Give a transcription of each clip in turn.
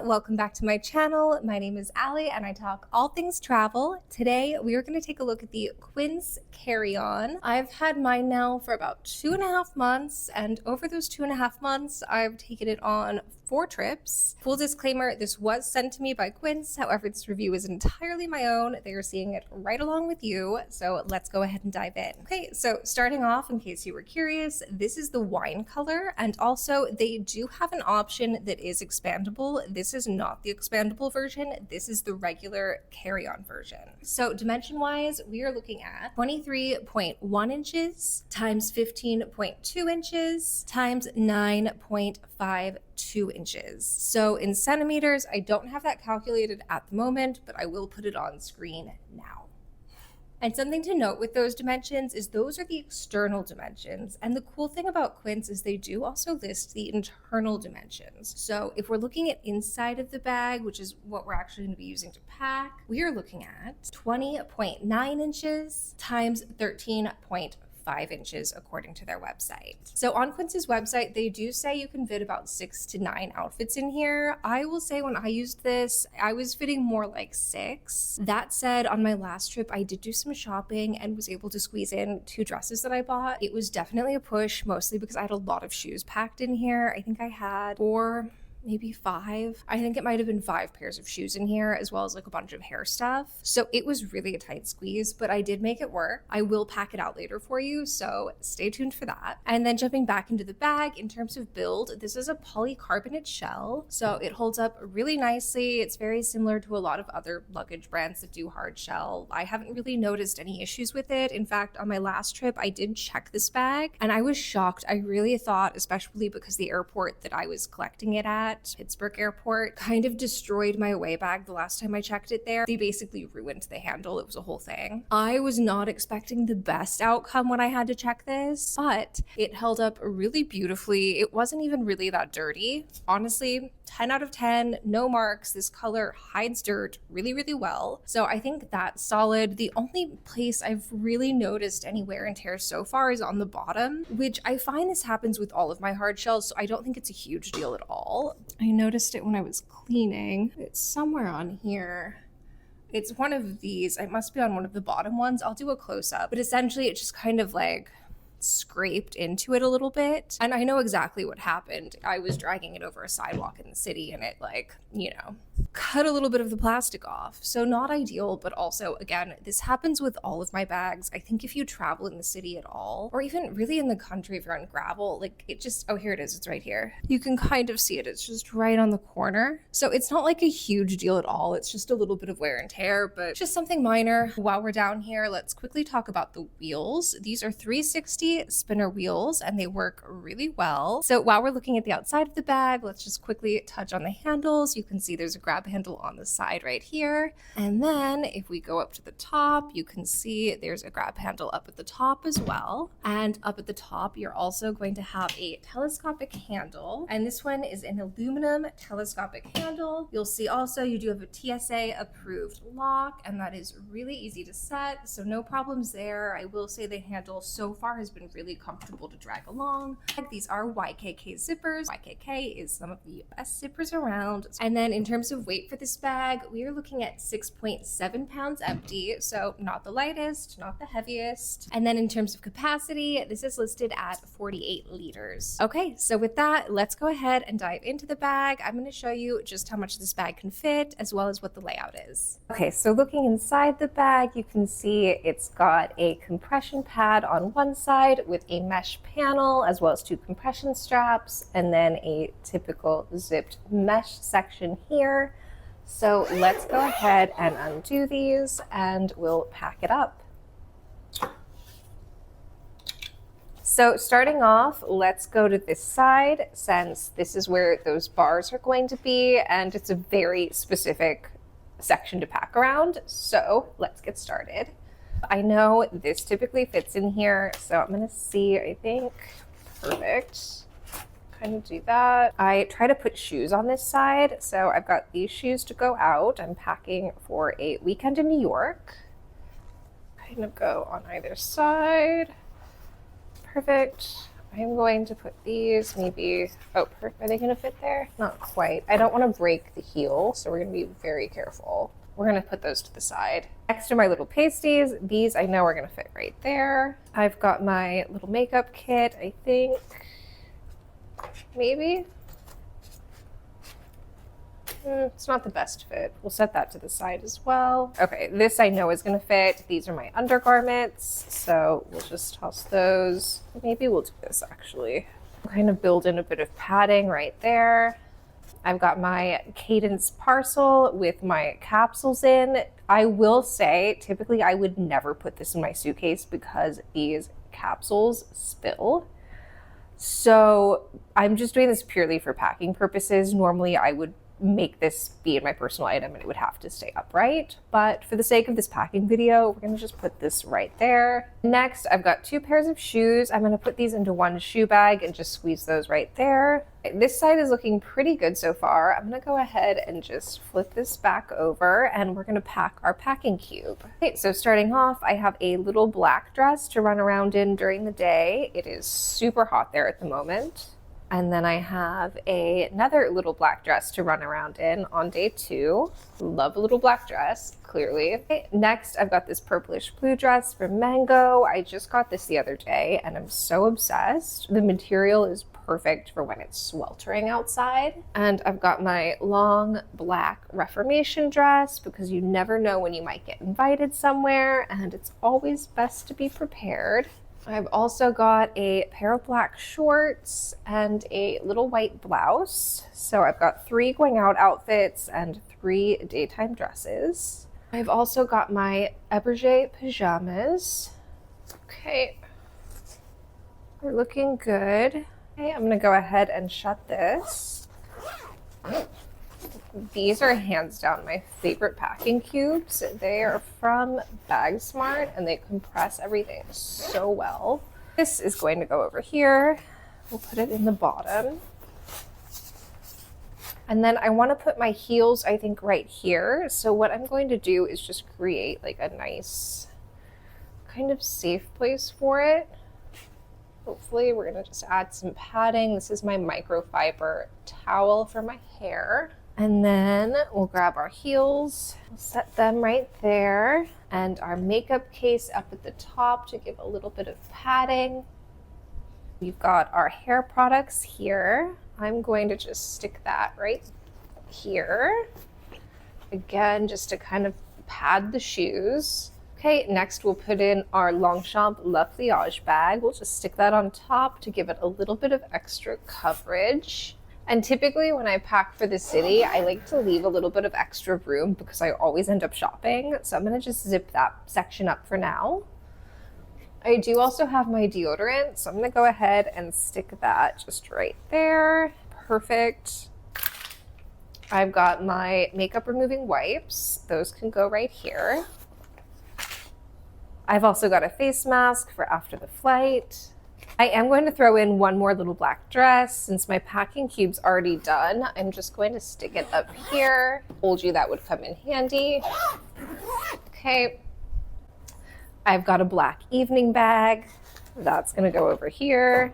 welcome back to my channel. My name is Allie and I talk all things travel. Today we are going to take a look at the Quince carry-on. I've had mine now for about 2.5 months, and over those 2.5 months I've taken it on 4 trips. Full disclaimer, this was sent to me by Quince, however this review is entirely my own. They are seeing it right along with you, so let's go ahead and dive in. Okay, so starting off, in case you were curious, this is the wine color, and also they do have an option that is expandable. This is not the expandable version, this is the regular carry-on version. So dimension-wise, we are looking at 23.1 inches times 15.2 inches times 9.52 inches. So in centimeters, I don't have that calculated at the moment, but I will put it on screen now. And something to note with those dimensions is those are the external dimensions. And the cool thing about Quince is they do also list the internal dimensions. So if we're looking at inside of the bag, which is what we're actually going to be using to pack, we are looking at 20.9 inches times 13.5 inches according to their website. So on Quince's website, they do say you can fit about 6 to 9 outfits in here. I will say when I used this, I was fitting more like 6. That said, on my last trip, I did do some shopping and was able to squeeze in 2 dresses that I bought. It was definitely a push, mostly because I had a lot of shoes packed in here. I think I had 4, maybe 5. I think it might have been 5 pairs of shoes in here, as well as like a bunch of hair stuff. So it was really a tight squeeze, but I did make it work. I will pack it out later for you, so stay tuned for that. And then jumping back into the bag, in terms of build, this is a polycarbonate shell, so it holds up really nicely. It's very similar to a lot of other luggage brands that do hard shell. I haven't really noticed any issues with it. In fact, on my last trip, I did check this bag and I was shocked. I really thought, especially because the airport that I was collecting it at, Pittsburgh Airport, kind of destroyed my away bag the last time I checked it there. They basically ruined the handle. It was a whole thing. I was not expecting the best outcome when I had to check this, but it held up really beautifully. It wasn't even really that dirty. Honestly, 10 out of 10, no marks. This color hides dirt really, really well. So I think that's solid. The only place I've really noticed any wear and tear so far is on the bottom, which I find this happens with all of my hard shells, so I don't think it's a huge deal at all. I noticed it when I was cleaning. It's somewhere on here. It's one of these. It must be on one of the bottom ones. I'll do a close-up, but essentially it just kind of like scraped into it a little bit. And I know exactly what happened. I was dragging it over a sidewalk in the city and it cut a little bit of the plastic off. So not ideal, but also, again, this happens with all of my bags. I think if you travel in the city at all, or even really in the country if you're on gravel, like it just, oh, here it is. It's right here. You can kind of see it. It's just right on the corner. So it's not like a huge deal at all. It's just a little bit of wear and tear, but just something minor. While we're down here, let's quickly talk about the wheels. These are 360 spinner wheels and they work really well. So while we're looking at the outside of the bag, let's just quickly touch on the handles. You can see there's a grab handle on the side right here. And then if we go up to the top, you can see there's a grab handle up at the top as well. And up at the top, you're also going to have a telescopic handle. And this one is an aluminum telescopic handle. You'll see also you do have a TSA approved lock, and that is really easy to set. So no problems there. I will say the handle so far has been really comfortable to drag along. These are YKK zippers. YKK is some of the best zippers around. And then in terms of weight for this bag, we are looking at 6.7 pounds empty, so not the lightest, not the heaviest. And then in terms of capacity, this is listed at 48 liters. Okay, so with that, let's go ahead and dive into the bag. I'm going to show you just how much this bag can fit, as well as what the layout is. Okay, so looking inside the bag, you can see it's got a compression pad on one side with a mesh panel, as well as 2 compression straps, and then a typical zipped mesh section here. So let's go ahead and undo these and we'll pack it up. So starting off, let's go to this side, since this is where those bars are going to be, and it's a very specific section to pack around. So let's get started. I know this typically fits in here, so I'm gonna see, I think, perfect. Kind of do that. I try to put shoes on this side, so I've got these shoes to go out. I'm packing for a weekend in New York. Kind of go on either side. Perfect. I'm going to put these maybe, are they going to fit there? Not quite. I don't want to break the heel, so we're going to be very careful. We're going to put those to the side. Next to my little pasties, these I know are going to fit right there. I've got my little makeup kit, I think. Maybe. It's not the best fit. We'll set that to the side as well. Okay, this I know is going to fit. These are my undergarments, so we'll just toss those. Maybe we'll do this actually. We'll kind of build in a bit of padding right there. I've got my Cadence parcel with my capsules in. I will say, typically I would never put this in my suitcase because these capsules spill. So I'm just doing this purely for packing purposes. Normally I would make this be in my personal item and it would have to stay upright. But for the sake of this packing video, we're gonna just put this right there. Next, I've got 2 pairs of shoes. I'm gonna put these into one shoe bag and just squeeze those right there. This side is looking pretty good so far. I'm gonna go ahead and just flip this back over and we're gonna pack our packing cube. Okay, so starting off, I have a little black dress to run around in during the day. It is super hot there at the moment. And then I have another little black dress to run around in on day 2. Love a little black dress, clearly. Okay, next, I've got this purplish blue dress from Mango. I just got this the other day and I'm so obsessed. The material is perfect for when it's sweltering outside. And I've got my long black Reformation dress because you never know when you might get invited somewhere and it's always best to be prepared. I've also got a pair of black shorts and a little white blouse. So I've got 3 going out outfits and 3 daytime dresses. I've also got my Eberge pajamas. Okay, they're looking good. Okay, I'm gonna go ahead and shut this. These are hands down my favorite packing cubes. They are from Bag Smart and they compress everything so well. This is going to go over here. We'll put it in the bottom. And then I want to put my heels, I think, right here. So what I'm going to do is just create like a nice kind of safe place for it. Hopefully we're going to just add some padding. This is my microfiber towel for my hair. And then we'll grab our heels, we'll set them right there, and our makeup case up at the top to give a little bit of padding. We've got our hair products here. I'm going to just stick that right here. Again, just to kind of pad the shoes. Okay, next we'll put in our Longchamp La Pliage bag. We'll just stick that on top to give it a little bit of extra coverage. And typically when I pack for the city, I like to leave a little bit of extra room because I always end up shopping. So I'm gonna just zip that section up for now. I do also have my deodorant, so I'm gonna go ahead and stick that just right there. Perfect. I've got my makeup removing wipes. Those can go right here. I've also got a face mask for after the flight. I am going to throw in one more little black dress. Since my packing cube's already done, I'm just going to stick it up here. Told you that would come in handy. Okay. I've got a black evening bag. That's gonna go over here.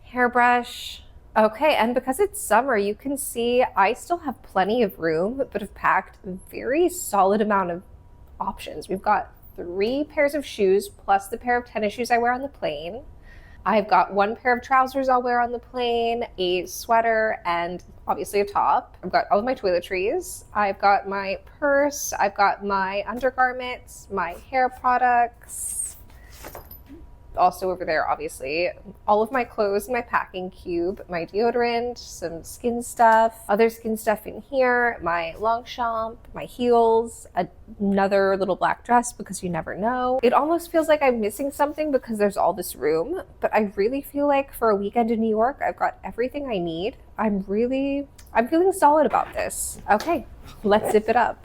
Hairbrush. Okay, and because it's summer, you can see I still have plenty of room, but have packed a very solid amount of options. We've got 3 pairs of shoes plus the pair of tennis shoes I wear on the plane. I've got 1 pair of trousers I'll wear on the plane, a sweater, and obviously a top. I've got all of my toiletries. I've got my purse. I've got my undergarments, my hair products. Also over there, obviously, all of my clothes in my packing cube, my deodorant, some skin stuff, other skin stuff in here, my Longchamp, my heels, another little black dress because you never know. It almost feels like I'm missing something because there's all this room, but I really feel like for a weekend in New York, I've got everything I need. I'm feeling solid about this. Okay, let's zip it up.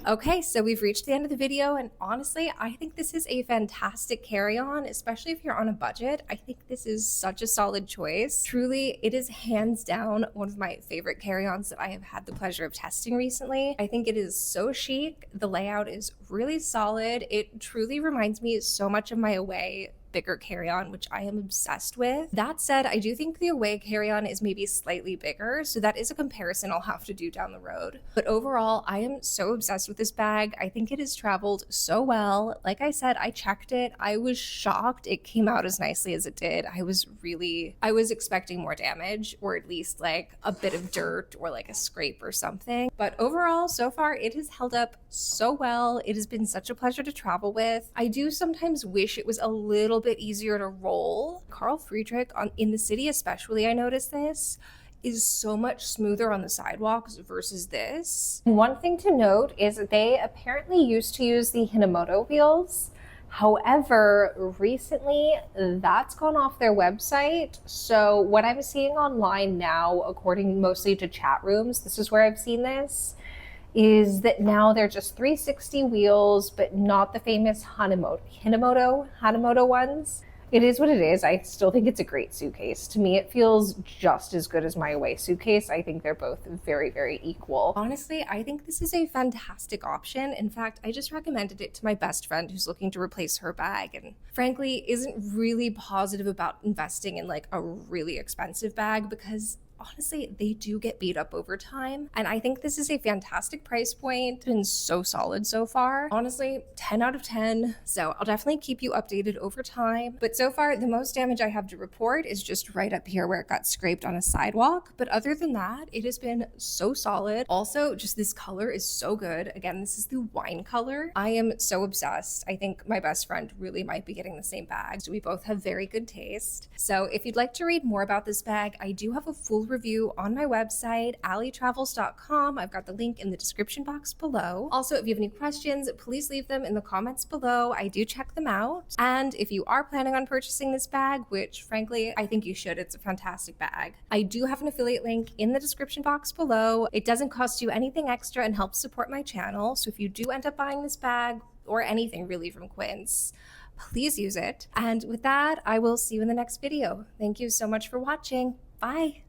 Okay, so we've reached the end of the video, and honestly, I think this is a fantastic carry-on, especially if you're on a budget. I think this is such a solid choice. Truly, it is hands down one of my favorite carry-ons that I have had the pleasure of testing recently. I think it is so chic. The layout is really solid. It truly reminds me so much of my Away bigger carry-on, which I am obsessed with. That said, I do think the Away carry-on is maybe slightly bigger, so that is a comparison I'll have to do down the road. But overall, I am so obsessed with this bag. I think it has traveled so well. Like I said, I checked it. I was shocked it came out as nicely as it did. I was expecting more damage, or at least like a bit of dirt or like a scrape or something. But overall, so far, it has held up so well. It has been such a pleasure to travel with. I do sometimes wish it was a little bit easier to roll. Carl Friedrich in the city especially, I noticed this, is so much smoother on the sidewalks versus this. One thing to note is that they apparently used to use the Hinomoto wheels. However, recently that's gone off their website. So what I'm seeing online now, according mostly to chat rooms, this is where I've seen this, is that now they're just 360 wheels, but not the famous Hinomoto ones. It is what it is. I still think it's a great suitcase. To me, it feels just as good as my Away suitcase. I think they're both very, very equal. Honestly, I think this is a fantastic option. In fact, I just recommended it to my best friend who's looking to replace her bag and frankly isn't really positive about investing in like a really expensive bag because honestly, they do get beat up over time. And I think this is a fantastic price point. It's been so solid so far. Honestly, 10 out of 10. So I'll definitely keep you updated over time. But so far, the most damage I have to report is just right up here where it got scraped on a sidewalk. But other than that, it has been so solid. Also, just this color is so good. Again, this is the wine color. I am so obsessed. I think my best friend really might be getting the same bag. So we both have very good taste. So if you'd like to read more about this bag, I do have a full review on my website, alleytravels.com. I've got the link in the description box below. Also, if you have any questions, please leave them in the comments below. I do check them out. And if you are planning on purchasing this bag, which frankly, I think you should, it's a fantastic bag, I do have an affiliate link in the description box below. It doesn't cost you anything extra and helps support my channel. So if you do end up buying this bag or anything really from Quince, please use it. And with that, I will see you in the next video. Thank you so much for watching. Bye.